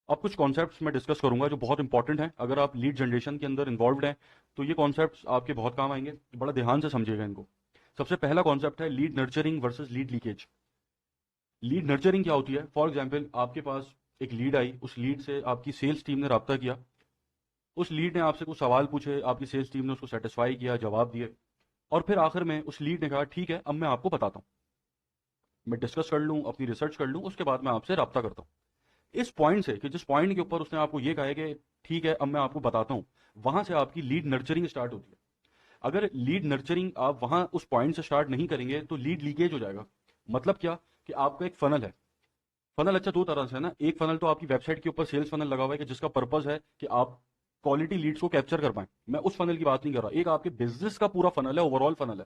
अब कुछ कॉन्सेप्ट्स मैं डिस्कस करूंगा जो बहुत इंपॉर्टेंट हैं। अगर आप लीड जनरेशन के अंदर इन्वॉल्व हैं तो ये कॉन्सेप्ट्स आपके बहुत काम आएंगे। बड़ा ध्यान से समझिएगा इनको। सबसे पहला कॉन्सेप्ट है lead nurturing versus lead leakage. Lead nurturing क्या होती है? फॉर एग्जाम्पल, आपके पास एक लीड आई, उस लीड से आपकी सेल्स टीम ने रब्ता किया। उस लीड ने आपसे कुछ सवाल पूछे, आपकी सेल्स टीम ने उसको सेटिस्फाई किया, जवाब दिए, और फिर आखिर में उस लीड ने कहा ठीक है अब मैं आपको बताता हूँ, मैं डिस्कस कर लूँ, अपनी रिसर्च कर लूँ, उसके बाद मैं आपसे रब्ता करता हूँ। इस पॉइंट से, कि जिस पॉइंट के ऊपर उसने आपको ये कहा है कि ठीक है अब मैं आपको बताता हूं, वहां से आपकी लीड नर्चरिंग स्टार्ट होती है। अगर लीड नर्चरिंग आप वहां उस पॉइंट से स्टार्ट नहीं करेंगे तो लीड लीकेज हो जाएगा। मतलब क्या? कि आपका एक फनल है। फनल अच्छा दो तरह से है ना। एक फनल तो आपकी वेबसाइट के ऊपर सेल्स फनल लगा हुआ है कि जिसका पर्पस है कि आप क्वालिटी लीड्स को कैप्चर कर पाएं। मैं उस फनल की बात नहीं कर रहा। एक आपके बिजनेस का पूरा फनल है, ओवरऑल फनल है,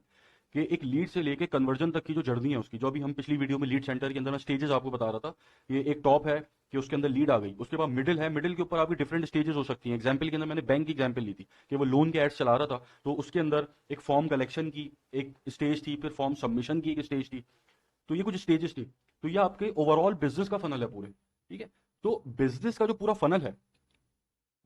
कि एक लीड से लेके कन्वर्जन तक की जो जर्नी है उसकी, जो अभी हम पिछली वीडियो में लीड सेंटर के अंदर मैं स्टेजेस आपको बता रहा था। ये एक टॉप है कि उसके अंदर लीड आ गई, उसके बाद मिडिल है, मिडिल के ऊपर आपकी डिफरेंट स्टेजेस हो सकती हैं। एग्जाम्पल के अंदर मैंने बैंक की एग्जाम्पल ली थी कि वो लोन के एड्स चला रहा था, तो उसके अंदर एक फॉर्म कलेक्शन की एक स्टेज थी, फिर फॉर्म सबमिशन की एक स्टेज थी। तो ये कुछ स्टेजेस थी। तो ये आपके ओवरऑल बिजनेस का फनल है पूरे। ठीक है। तो बिजनेस का जो पूरा फनल है,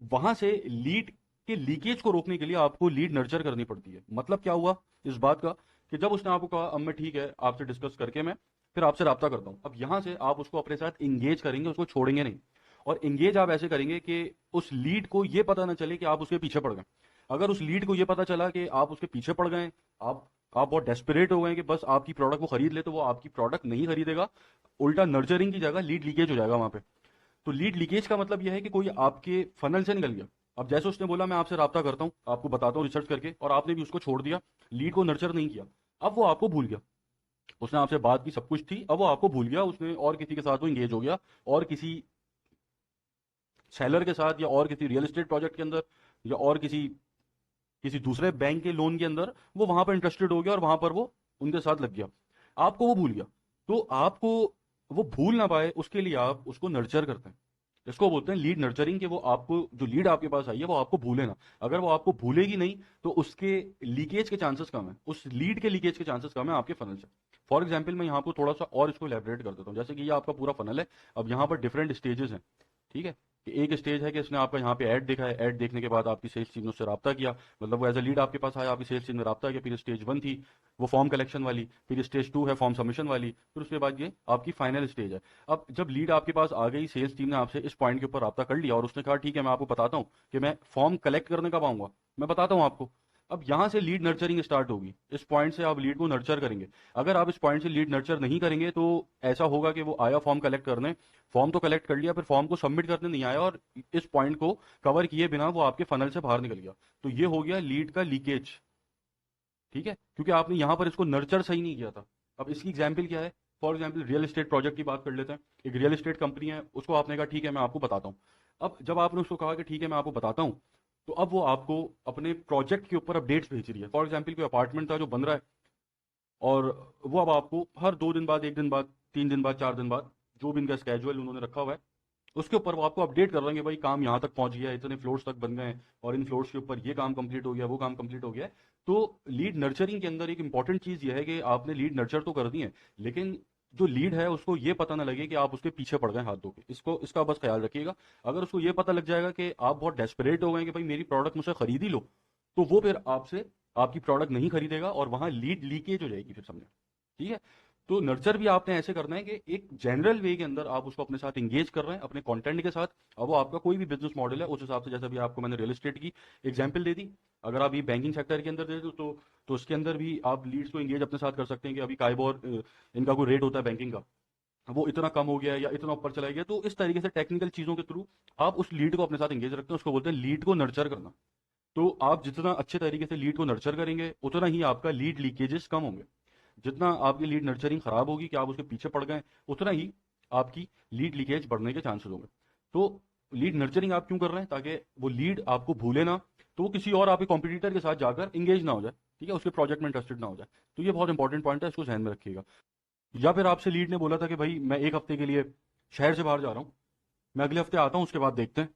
वहां से लीड के लीकेज को रोकने के लिए आपको लीड नर्चर करनी पड़ती है। मतलब क्या हुआ इस बात का? कि जब उसने आपको कहा अब मैं ठीक है आपसे डिस्कस करके मैं फिर आपसे राब्ता करता हूं, अब यहां से आप उसको अपने साथ इंगेज करेंगे, उसको छोड़ेंगे नहीं। और इंगेज आप ऐसे करेंगे कि उस लीड को यह पता ना चले कि आप उसके पीछे पड़ गए। अगर उस लीड को यह पता चला कि आप उसके पीछे पड़ गए, आप बहुत डेस्परेट हो गए कि बस आपकी प्रोडक्ट वो खरीद ले, तो वो आपकी प्रोडक्ट नहीं खरीदेगा। उल्टा नर्चरिंग की जगह लीड लीकेज हो जाएगा वहां पे। तो लीड लीकेज का मतलब यह है कि कोई आपके फनल से निकल गया। अब जैसे उसने बोला मैं आपसे राब्ता करता हूं, आपको बताता हूं रिसर्च करके, और आपने भी उसको छोड़ दिया, लीड को नर्चर नहीं किया। अब वो आपको भूल गया। उसने आपसे बात की, सब कुछ थी, अब वो आपको भूल गया, उसने और किसी के साथ वो इंगेज हो गया, और किसी सेलर के साथ, या और किसी रियल एस्टेट प्रोजेक्ट के अंदर, या और किसी किसी दूसरे बैंक के लोन के अंदर वो वहां पर इंटरेस्टेड हो गया, और वहां पर वो उनके साथ लग गया। आपको वो भूल गया। तो आपको वो भूल ना पाए उसके लिए आप उसको नर्चर करते हैं। इसको बोलते हैं लीड नर्चरिंग, कि वो आपको, जो लीड आपके पास आई है वो आपको भूले ना। अगर वो आपको भूलेगी नहीं तो उसके लीकेज के चांसेस कम है, उस लीड के लीकेज के चांसेस कम है आपके फनल से। फॉर एग्जाम्पल, मैं यहाँ पर थोड़ा सा और इसको एलेबरेट कर देता हूँ। जैसे कि ये आपका पूरा फनल है। अब यहाँ पर डिफरेंट स्टेजेस हैं। ठीक है। कि एक स्टेज है कि इसने आपका यहाँ पे ऐड देखा है, ऐड देखने के बाद आपकी सेल्स टीम ने उससे रब्ता किया, मतलब वो एज अ लीड आपके पास आया, आपकी सेल्स टीम ने रब्ता किया। फिर स्टेज वन थी वो फॉर्म कलेक्शन वाली, फिर स्टेज टू है फॉर्म सबमिशन वाली, फिर उसके बाद ये आपकी फाइनल स्टेज है। अब जब लीड आपके पास आ गई, सेल्स टीम ने आपसे इस पॉइंट के ऊपर रब्ता कर लिया, और उसने कहा ठीक है मैं आपको बताता हूँ कि मैं फॉर्म कलेक्ट करने कब आऊंगा, मैं बताता हूँ आपको। अब यहां से लीड नर्चरिंग स्टार्ट होगी। इस पॉइंट से आप लीड को नर्चर करेंगे। अगर आप इस पॉइंट से लीड नर्चर नहीं करेंगे तो ऐसा होगा कि वो आया फॉर्म कलेक्ट करने, फॉर्म तो कलेक्ट कर लिया, फिर फॉर्म को सबमिट करने नहीं आया, और इस पॉइंट को कवर किए बिना वो आपके फनल से बाहर निकल गया। तो ये हो गया लीड का लीकेज। ठीक है, क्योंकि आपने यहां पर इसको नर्चर सही नहीं किया था। अब इसकी एग्जाम्पल क्या है? For example, real estate project की बात कर लेते हैं। एक रियल एस्टेट कंपनी है, उसको आपने कहा ठीक है मैं आपको बताता हूँ। अब जब आपने उसको कहा कि ठीक है मैं आपको बताता हूँ, तो अब वो आपको अपने प्रोजेक्ट के ऊपर अपडेट्स भेज रही है। फॉर एग्जाम्पल, कोई अपार्टमेंट था जो बन रहा है, और वो अब आपको हर 2 दिन बाद, 1 दिन बाद, 3 दिन बाद, 4 दिन बाद, जो भी इनका स्केजुअल उन्होंने रखा हुआ है, उसके ऊपर वो आपको अपडेट कर रहे हैं कि भाई काम यहाँ तक पहुंच गया है, इतने फ्लोर्स तक बन गए हैं, और इन फ्लोर्स के ऊपर ये काम कंप्लीट हो गया, वो काम कंप्लीट हो गया है। तो लीड नर्चरिंग के अंदर एक इंपॉर्टेंट चीज ये है कि आपने लीड नर्चर तो कर दी है, लेकिन जो लीड है उसको ये पता ना लगे कि आप उसके पीछे पड़ गए हाथ धो के। इसको, इसका बस ख्याल रखिएगा। अगर उसको ये पता लग जाएगा कि आप बहुत डेस्परेट हो गए कि भाई मेरी प्रोडक्ट मुझसे खरीद ही लो, तो वो फिर आपसे आपकी प्रोडक्ट नहीं खरीदेगा, और वहां लीड लीकेज हो जाएगी फिर, समझे? ठीक है। तो नर्चर भी आपने ऐसे करना है कि एक जनरल वे के अंदर आप उसको अपने साथ इंगेज कर रहे हैं, अपने कंटेंट के साथ। अब वो आपका कोई भी बिजनेस मॉडल है उस हिसाब से, जैसा भी आपको मैंने रियल एस्टेट की एग्जांपल दे दी, अगर आप ये बैंकिंग सेक्टर के अंदर दे दो तो उसके अंदर भी आप लीड्स को इंगेज अपने साथ कर सकते हैं कि अभी काइबोर इनका कोई रेट होता है बैंकिंग का, वो इतना कम हो गया है या इतना ऊपर चला गया। तो इस तरीके से टेक्निकल चीजों के थ्रू आप उस लीड को अपने साथ इंगेज रखते हैं। उसको बोलते हैं लीड को नर्चर करना। तो आप जितना अच्छे तरीके से लीड को नर्चर करेंगे उतना ही आपका लीड लीकेजेस कम होंगे। जितना आपकी लीड नर्चरिंग खराब होगी कि आप उसके पीछे पड़ गए, उतना ही आपकी लीड लीकेज बढ़ने के चांसेस होंगे। तो लीड नर्चरिंग आप क्यों कर रहे हैं? ताकि वो लीड आपको भूले ना, तो वो किसी और आपके कॉम्पिटिटर के साथ जाकर इंगेज ना हो जाए। ठीक है, उसके प्रोजेक्ट में इंटरेस्टेड ना हो जाए। तो ये बहुत इंपॉर्टेंट पॉइंट है, इसको ध्यान में रखिएगा। या फिर आपसे लीड ने बोला था कि भाई मैं एक हफ्ते के लिए शहर से बाहर जा रहा हूँ, मैं अगले हफ्ते आता हूँ, उसके बाद देखते हैं।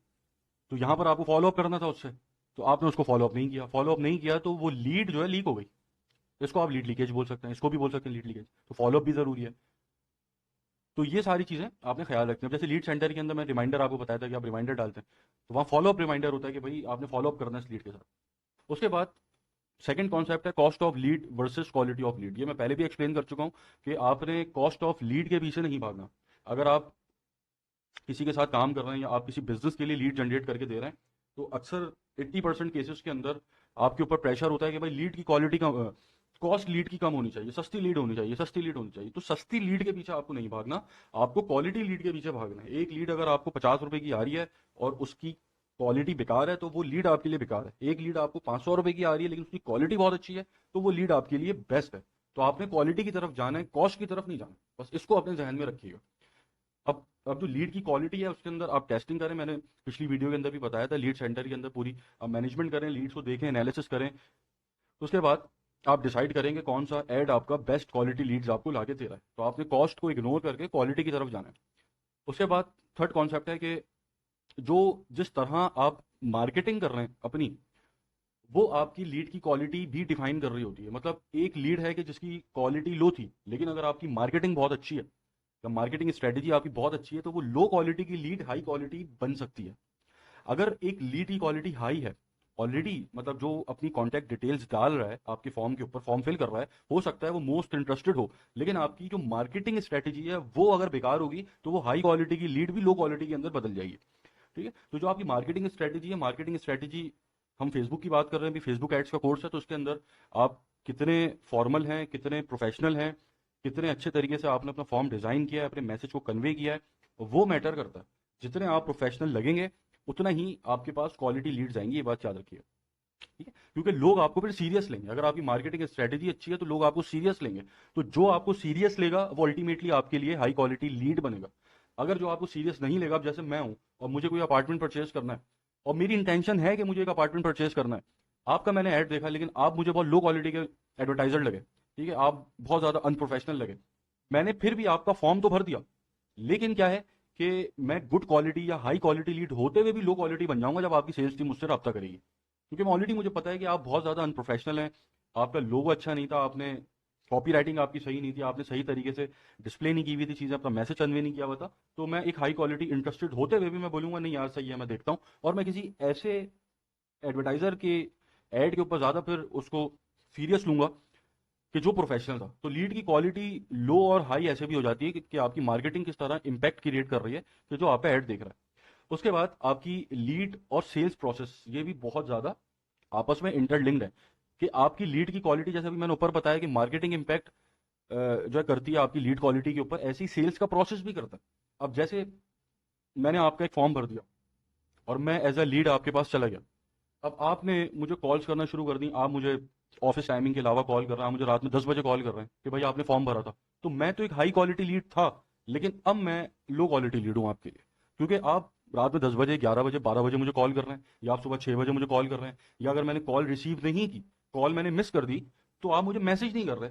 तो यहां पर आपको फॉलो अप करना था उससे, तो आपने उसको फॉलो अप नहीं किया। फॉलो अप नहीं किया तो वो लीड जो है लीक हो गई। इसको आप लीड लीकेज बोल सकते हैं, इसको भी बोल सकते हैं लीड लीकेज। तो फॉलोअप भी जरूरी है। तो ये सारी चीज़ें आपने ख्याल रखनी है। जैसे लीड सेंटर के अंदर मैं रिमाइंडर आपको बताया था कि आप रिमाइंडर डालते हैं, तो वहाँ फॉलोअप रिमाइंडर होता है कि भाई आपने फॉलोअप करना है इस लीड के साथ। उसके बाद सेकंड कॉन्सेप्ट है cost of lead versus quality of lead. ये मैं पहले भी एक्सप्लेन कर चुका हूँ कि आपने कॉस्ट ऑफ लीड के पीछे नहीं भागना। अगर आप किसी के साथ काम कर रहे हैं या आप किसी बिजनेस के लिए लीड जनरेट करके दे रहे हैं, तो अक्सर 80% केसेस के अंदर आपके ऊपर प्रेशर होता है कि भाई लीड की क्वालिटी कम, कॉस्ट लीड की कम होनी चाहिए, सस्ती लीड होनी चाहिए, सस्ती लीड होनी चाहिए। तो सस्ती लीड के पीछे आपको नहीं भागना, आपको क्वालिटी लीड के पीछे भागना है। एक लीड अगर आपको 50 रुपए की आ रही है और उसकी क्वालिटी बेकार है, तो वो लीड आपके लिए बेकार है। एक लीड आपको 500 रुपए की आ रही है लेकिन उसकी क्वालिटी बहुत अच्छी है, तो वो लीड आपके लिए बेस्ट है। तो आपने क्वालिटी की तरफ जाना है, कॉस्ट की तरफ नहीं जाना। बस इसको अपने जहन में रखिएगा। अब जो लीड की क्वालिटी है उसके अंदर आप टेस्टिंग करें। मैंने पिछली वीडियो के अंदर भी बताया था, लीड सेंटर के अंदर पूरी आप मैनेजमेंट करें, लीड्स को देखें, एनालिसिस करें। तो उसके बाद आप डिसाइड करेंगे कौन सा एड आपका बेस्ट क्वालिटी लीड्स आपको लाके दे रहा है। तो आपने कॉस्ट को इग्नोर करके क्वालिटी की तरफ जाना है। उसके बाद थर्ड कॉन्सेप्ट है कि जो जिस तरह आप मार्केटिंग कर रहे हैं अपनी, वो आपकी लीड की क्वालिटी भी डिफाइन कर रही होती है। मतलब एक लीड है कि जिसकी क्वालिटी लो थी, लेकिन अगर आपकी मार्केटिंग बहुत अच्छी है, या मार्केटिंग स्ट्रेटेजी आपकी बहुत अच्छी है, तो वो लो क्वालिटी की लीड हाई क्वालिटी बन सकती है। अगर एक लीड की क्वालिटी हाई है ऑलरेडी, मतलब जो अपनी कॉन्टैक्ट डिटेल्स डाल रहा है आपके फॉर्म के ऊपर, फॉर्म फिल कर रहा है, हो सकता है वो मोस्ट इंटरेस्टेड हो, लेकिन आपकी जो मार्केटिंग स्ट्रेटेजी है वो अगर बेकार होगी, तो वो हाई क्वालिटी की लीड भी लो क्वालिटी के अंदर बदल जाएगी। ठीक है। तो जो आपकी मार्केटिंग स्ट्रेटेजी है, मार्केटिंग स्ट्रेटेजी, हम फेसबुक की बात कर रहे हैं, भी फेसबुक एड्स का कोर्स है, तो उसके अंदर आप कितने फॉर्मल हैं, कितने प्रोफेशनल हैं, कितने अच्छे तरीके से आपने अपना फॉर्म डिजाइन किया है, अपने मैसेज को कन्वे किया है, वो मैटर करता है। जितने आप प्रोफेशनल लगेंगे, उतना ही आपके पास क्वालिटी लीड्स आएंगी, ये बात याद रखिए। ठीक है, क्योंकि लोग आपको फिर सीरियस लेंगे। अगर आपकी मार्केटिंग स्ट्रेटेजी अच्छी है तो लोग आपको सीरियस लेंगे। तो जो आपको सीरियस लेगा वो अल्टीमेटली आपके लिए हाई क्वालिटी लीड बनेगा। अगर जो आपको सीरियस नहीं लेगा, अब जैसे मैं हूं और मुझे कोई अपार्टमेंट परचेज करना है, और मेरी इंटेंशन है कि मुझे एक अपार्टमेंट परचेज करना है, आपका मैंने ऐड देखा लेकिन आप मुझे बहुत लो क्वालिटी के एडवर्टाइजर लगे, ठीक है, आप बहुत ज्यादा अनप्रोफेशनल लगे, मैंने फिर भी आपका फॉर्म तो भर दिया, लेकिन क्या है कि मैं गुड क्वालिटी या हाई क्वालिटी लीड होते हुए भी लो क्वालिटी बन जाऊंगा जब आपकी सेल्स टीम मुझसे रब्ता करेगी। क्योंकि मैं ऑलरेडी, मुझे पता है कि आप बहुत ज़्यादा अनप्रोफेशनल हैं, आपका लोगो अच्छा नहीं था, आपने कॉपी राइटिंग आपकी सही नहीं थी, आपने सही तरीके से डिस्प्ले नहीं की हुई थी चीज़ें, अपना मैसेज कन्वे नहीं किया हुआ था। तो मैं एक हाई क्वालिटी इंटरेस्टेड होते हुए भी मैं बोलूंगा नहीं यार सही है, मैं देखता हूँ, और मैं किसी ऐसे एडवर्टाइजर के एड के ऊपर ज़्यादा फिर उसको सीरियस लूंगा कि जो प्रोफेशनल था। तो लीड की क्वालिटी लो और हाई ऐसे भी हो जाती है कि आपकी मार्केटिंग किस तरह इम्पैक्ट क्रिएट कर रही है कि जो आप पे ऐड देख रहा है। उसके बाद आपकी लीड और सेल्स प्रोसेस, ये भी बहुत ज़्यादा आपस में इंटरलिंक्ड है। कि आपकी लीड की क्वालिटी, जैसे भी मैंने ऊपर बताया कि मार्केटिंग इंपैक्ट जो है करती है आपकी लीड क्वालिटी के ऊपर, ऐसी सेल्स का प्रोसेस भी करता है। अब जैसे मैंने आपका एक फॉर्म भर दिया और मैं एज अ लीड आपके पास चला गया, अब आपने मुझे कॉल्स करना शुरू कर दी, आप मुझे ऑफिस टाइमिंग के अलावा कॉल कर रहे हैं, आप मुझे रात में 10 बजे कॉल कर रहे हैं कि भाई आपने फॉर्म भरा था। तो मैं तो एक हाई क्वालिटी लीड था, लेकिन अब मैं लो क्वालिटी लीड हूँ आपके लिए। क्योंकि आप रात में 10 बजे, 11 बजे, 12 बजे मुझे कॉल कर रहे हैं, या आप सुबह 6 बजे मुझे कॉल कर रहे हैं, या अगर मैंने कॉल रिसीव नहीं की, कॉल मैंने मिस कर दी, तो आप मुझे मैसेज नहीं कर रहे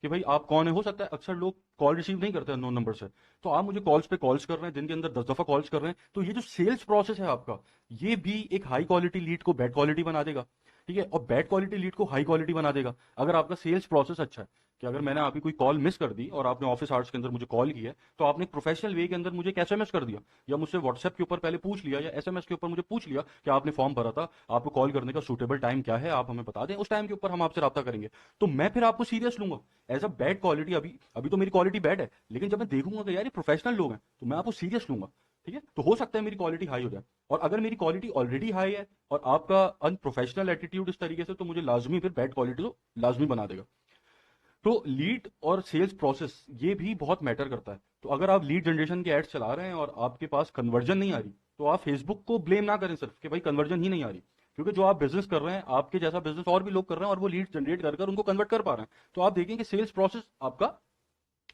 कि भाई आप कौन है। हो सकता है अक्सर लोग कॉल रिसीव नहीं करते अननोन नंबर से, तो आप मुझे कॉल्स पे कॉल्स कर रहे हैं, दिन के अंदर 10 दफा कॉल्स कर रहे हैं। तो ये जो सेल्स प्रोसेस है आपका, ये भी एक हाई क्वालिटी लीड को बैड क्वालिटी बना देगा। ठीक है, और बैड क्वालिटी लीड को हाई क्वालिटी बना देगा अगर आपका सेल्स प्रोसेस अच्छा है। कि अगर मैंने आपकी कोई कॉल मिस कर दी और आपने ऑफिस आवर्स के अंदर मुझे कॉल किया है, तो आपने एक प्रोफेशनल वे के अंदर मुझे एक एसएमएस कर दिया, या मुझसे व्हाट्सएप के ऊपर पहले पूछ लिया, या एसएमएस के ऊपर मुझे पूछ लिया कि आपने फॉर्म भरा था, आपको कॉल करने का सूटेबल टाइम क्या है, आप हमें बता दें, उस टाइम के ऊपर हम आपसे रब्ता करेंगे। तो मैं फिर आपको सीरियस लूंगा। एज अ बैड क्वालिटी, अभी अभी तो मेरी क्वालिटी बैड है, लेकिन जब मैं देखूंगा कि यार ये प्रोफेशनल लोग हैं, तो मैं आपको सीरियस लूंगा। ठीक है, तो हो सकता है मेरी क्वालिटी हाई हो जाए। और अगर मेरी क्वालिटी ऑलरेडी हाई है और आपका अनप्रोफेशनल एटीट्यूड इस तरीके से, तो मुझे लाजमी फिर बैड क्वालिटी तो लाजमी बना देगा। तो लीड और सेल्स प्रोसेस ये भी बहुत मैटर करता है। तो अगर आप लीड जनरेशन के एड्स चला रहे हैं और आपके पास कन्वर्जन नहीं आ रही, तो आप फेसबुक को ब्लेम ना करें सिर्फ कि भाई कन्वर्जन ही नहीं आ रही। क्योंकि जो आप बिजनेस कर रहे हैं, आपके जैसा बिजनेस और भी लोग कर रहे हैं और वो लीड जनरेट कर कर उनको कन्वर्ट कर पा रहे हैं। तो आप देखें कि सेल्स प्रोसेस आपका,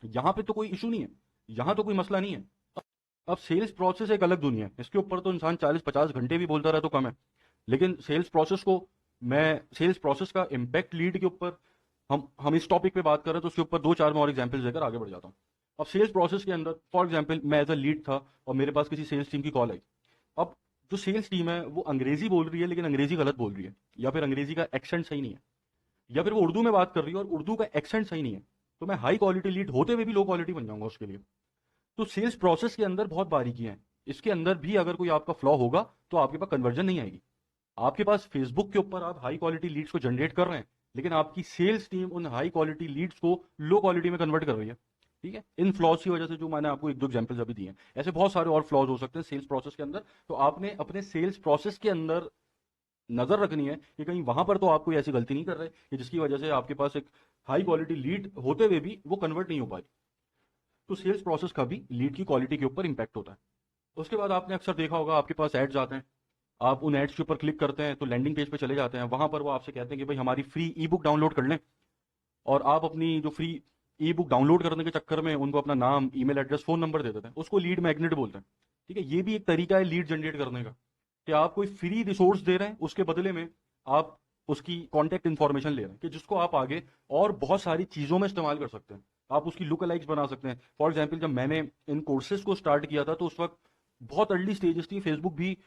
यहाँ पे तो कोई इशू नहीं है, यहाँ तो कोई मसला नहीं है। अब सेल्स प्रोसेस एक अलग दुनिया है, इसके ऊपर तो इंसान 40-50 घंटे भी बोलता रहे तो कम है। लेकिन सेल्स प्रोसेस को, मैं सेल्स प्रोसेस का इम्पैक्ट लीड के ऊपर, हम इस टॉपिक पे बात कर रहे हैं, तो उसके ऊपर दो चार मैं और एग्जांपल्स देकर आगे बढ़ जाता हूँ। अब सेल्स प्रोसेस के अंदर फॉर एग्जांपल मैं एज अ लीड था और मेरे पास किसी सेल्स टीम की कॉल आई। अब जो सेल्स टीम है वो अंग्रेजी बोल रही है, लेकिन अंग्रेजी गलत बोल रही है, या फिर अंग्रेजी का एक्सेंट सही नहीं है, या फिर वो उर्दू में बात कर रही है और उर्दू का एक्सेंट सही नहीं है। तो मैं हाई क्वालिटी लीड होते हुए भी लो क्वालिटी बन जाऊंगा उसके लिए। तो सेल्स प्रोसेस के अंदर बहुत बारीकियां हैं, इसके अंदर भी अगर कोई आपका फ्लॉ होगा तो आपके पास कन्वर्जन नहीं आएगी। आपके पास फेसबुक के ऊपर आप हाई क्वालिटी लीड्स को जनरेट कर रहे हैं, लेकिन आपकी सेल्स टीम उन हाई क्वालिटी लीड्स को लो क्वालिटी में कन्वर्ट कर रही है। ठीक है, इन फ्लॉज की वजह से जो मैंने आपको एक दो एग्जांपल्स अभी दिए हैं, ऐसे बहुत सारे और फ्लॉज हो सकते हैं सेल्स प्रोसेस के अंदर। तो आपने अपने सेल्स प्रोसेस के अंदर नजर रखनी है कि कहीं वहां पर तो आप कोई ऐसी गलती नहीं कर रहे कि जिसकी वजह से आपके पास एक हाई क्वालिटी लीड होते हुए भी वो कन्वर्ट नहीं हो पाई। तो सेल्स प्रोसेस का भी लीड की क्वालिटी के ऊपर इंपैक्ट होता है। उसके बाद आपने अक्सर देखा होगा आपके पास एड्स आते हैं, आप उन एड्स के ऊपर क्लिक करते हैं तो लैंडिंग पेज पे चले जाते हैं, वहां पर वो आपसे कहते हैं कि भाई हमारी फ्री ई बुक डाउनलोड कर लें। और आप अपनी जो फ्री ई बुक डाउनलोड करने के चक्कर में उनको अपना नाम, ईमेल एड्रेस, फोन नंबर दे देते हैं, उसको लीड मैग्नेट बोलते हैं। ठीक है, ये भी एक तरीका है लीड जनरेट करने का, कि आप कोई फ्री रिसोर्स दे रहे हैं, उसके बदले में आप उसकी कॉन्टैक्ट इन्फॉर्मेशन ले रहे हैं कि जिसको आप आगे और बहुत सारी चीज़ों में इस्तेमाल कर सकते हैं। आप उसकी लुक अलाइक्स बना सकते हैं। फॉर एग्जाम्पल, जब मैंने इन कोर्सेज को स्टार्ट किया था तो उस वक्त बहुत अर्ली स्टेजेस थी, फेसबुक भी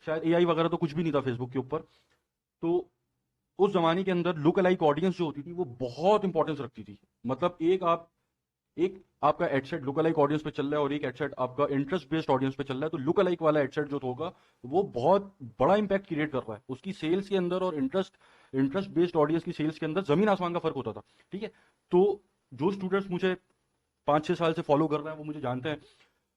शायद एआई वगैरह तो कुछ भी नहीं था फेसबुक के ऊपर। तो उस जमाने के अंदर लुक अलाइक ऑडियंस जो होती थी वो बहुत इंपॉर्टेंस रखती थी। मतलब एक आपका एडसेट लुक अलाइक ऑडियंस पे चल रहा है और एक एडसेट आपका इंटरेस्ट बेस्ड ऑडियंस पे चल रहा है, तो लुक अलाइक वाला एडसेट जो होगा वो बहुत बड़ा इंपैक्ट क्रिएट कर रहा है उसकी सेल्स के अंदर, और इंटरेस्ट बेस्ड ऑडियंस की सेल्स के अंदर जमीन आसमान का फर्क होता था। ठीक है, तो जो स्टूडेंट्स मुझे 5-6 साल से फॉलो कर रहे हैं वो मुझे जानते हैं,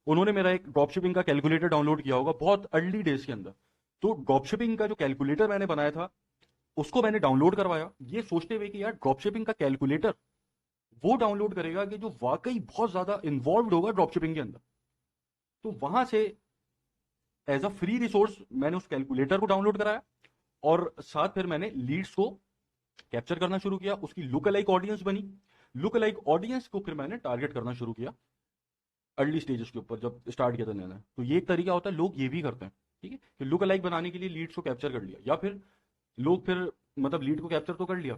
उन्होंने मेरा एक ड्रॉपशिपिंग का कैलकुलेटर डाउनलोड किया होगा बहुत अर्ली डेज के अंदर। तो ड्रॉपशिपिंग का जो कैलकुलेटर मैंने बनाया था उसको मैंने डाउनलोड करवाया, ये सोचते हुए कि यार ड्रॉपशिपिंग का कैलकुलेटर वो डाउनलोड करेगा कि जो वाकई बहुत ज्यादा इन्वॉल्व होगा ड्रॉपशिपिंग के अंदर। तो वहां से एज अ फ्री रिसोर्स मैंने उस कैलकुलेटर को डाउनलोड कराया, और साथ फिर मैंने लीड्स को कैप्चर करना शुरू किया, उसकी लुक अलाइक ऑडियंस बनी। लुक अलाइक ऑडियंस को फिर मैंने टारगेट करना शुरू किया अर्ली स्टेजेस के ऊपर जब स्टार्ट किया था मैंने। तो ये एक तरीका होता है, लोग ये भी करते हैं। ठीक है, कि लुक अलाइक बनाने के लिए लीड्स को कैप्चर कर लिया, या फिर लोग फिर मतलब लीड को कैप्चर तो कर लिया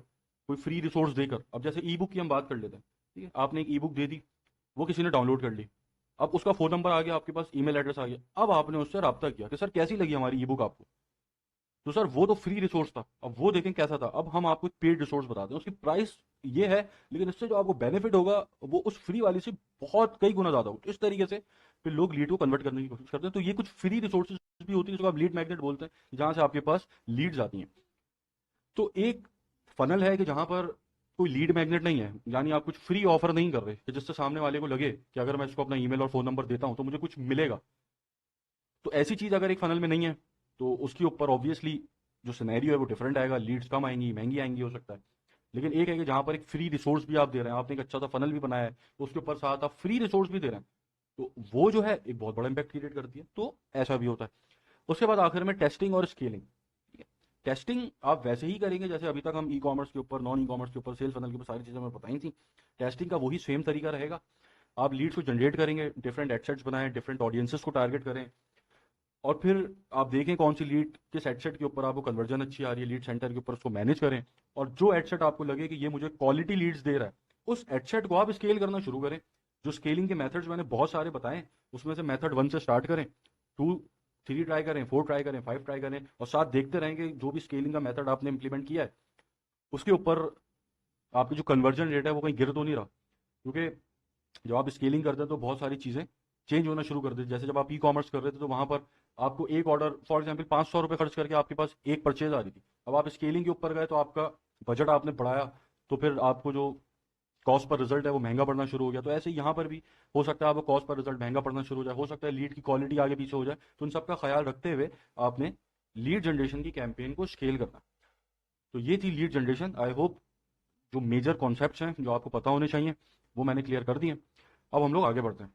कोई फ्री रिसोर्स देकर। अब जैसे ई बुक की हम बात कर लेते हैं, ठीक है, आपने एक ई बुक दे दी, वो किसी ने डाउनलोड कर ली, अब उसका फोन नंबर आ गया आपके पास, ईमेल एड्रेस आ गया, अब आपने उससे रब्ता किया कि सर कैसी लगी हमारी ई बुक आपको। तो सर वो तो फ्री रिसोर्स था, अब वो देखें कैसा था, अब हम आपको पेड रिसोर्स बताते हैं, उसकी प्राइस ये है, लेकिन इससे जो आपको बेनिफिट होगा वो उस फ्री वाली से बहुत कई गुना ज्यादा होगा। तो इस तरीके से फिर लोग लीड को कन्वर्ट करने की कोशिश करते हैं। तो ये कुछ फ्री रिसोर्सेज भी होती है जिसको आप लीड मैग्नेट बोलते हैं, जहां से आपके पास लीड्स आती हैं। तो एक फनल है कि जहां पर कोई लीड मैग्नेट नहीं है, यानी आप कुछ फ्री ऑफर नहीं कर रहे कि जिससे सामने वाले को लगे कि अगर मैं इसको अपना ईमेल और फोन नंबर देता हूं तो मुझे कुछ मिलेगा। तो ऐसी चीज अगर एक फनल में नहीं है तो उसके ऊपर ऑब्वियसली जो सिनेरियो है वो डिफरेंट आएगा, लीड्स कम आएंगी, महंगी आएंगी हो सकता है। लेकिन एक है कि जहां पर एक फ्री रिसोर्स भी आप दे रहे हैं, आपने एक अच्छा सा फनल भी बनाया है, तो उसके ऊपर साथ आप फ्री रिसोर्स भी दे रहे हैं, तो वो जो है एक बहुत बड़ा इंपैक्ट क्रिएट करती है। तो ऐसा भी होता है। उसके बाद आखिर में टेस्टिंग और स्केलिंग। टेस्टिंग आप वैसे ही करेंगे जैसे अभी तक हम ई कॉमर्स के ऊपर, नॉन ई कॉमर्स के ऊपर, सेल्स फनल के ऊपर सारी चीजें हमें बताई थी। टेस्टिंग का वही सेम तरीका रहेगा। आप लीड्स को जनरेट करेंगे, डिफरेंट एडसेट्स बनाएं, डिफरेंट ऑडियंसेस को टारगेट करें, और फिर आप देखें कौन सी लीड किस एडसेट के ऊपर आपको कन्वर्जन अच्छी आ रही है लीड सेंटर के ऊपर, उसको मैनेज करें। और जो एडसेट आपको लगे कि ये मुझे क्वालिटी लीड्स दे रहा है, उस एडसेट को आप स्केल करना शुरू करें। जो स्केलिंग के मेथड्स मैंने बहुत सारे बताए, उसमें से मेथड 1 से स्टार्ट करें, 2 3 ट्राई करें, 4 ट्राई करें, 5 ट्राई करें, और साथ देखते रहेंगे जो भी स्केलिंग का मेथड आपने इंप्लीमेंट किया है उसके ऊपर आपकी जो कन्वर्जन रेट है वो कहीं गिर तो नहीं रहा। क्योंकि जब आप स्केलिंग करते हैं तो बहुत सारी चीज़ें चेंज होना शुरू कर देती। जैसे जब आप ई कॉमर्स कर रहे थे तो वहां पर आपको एक ऑर्डर फॉर एग्जाम्पल 500 रुपये खर्च करके आपके पास एक परचेज आ रही थी। अब आप स्केलिंग के ऊपर गए तो आपका बजट आपने बढ़ाया, तो फिर आपको जो कॉस्ट पर रिजल्ट है वो महंगा पड़ना शुरू हो गया। तो ऐसे ही यहाँ पर भी हो सकता है आपको कॉस्ट पर रिजल्ट महंगा पड़ना शुरू हो जाए, हो सकता है लीड की क्वालिटी आगे पीछे हो जाए। तो उन सबका ख्याल रखते हुए आपने लीड जनरेशन की कैंपेन को स्केल करना। तो ये थी लीड जनरेशन। आई होप जो मेजर कॉन्सेप्ट्स हैं जो आपको पता होने चाहिए वो मैंने क्लियर कर दिए। अब हम लोग आगे बढ़ते हैं।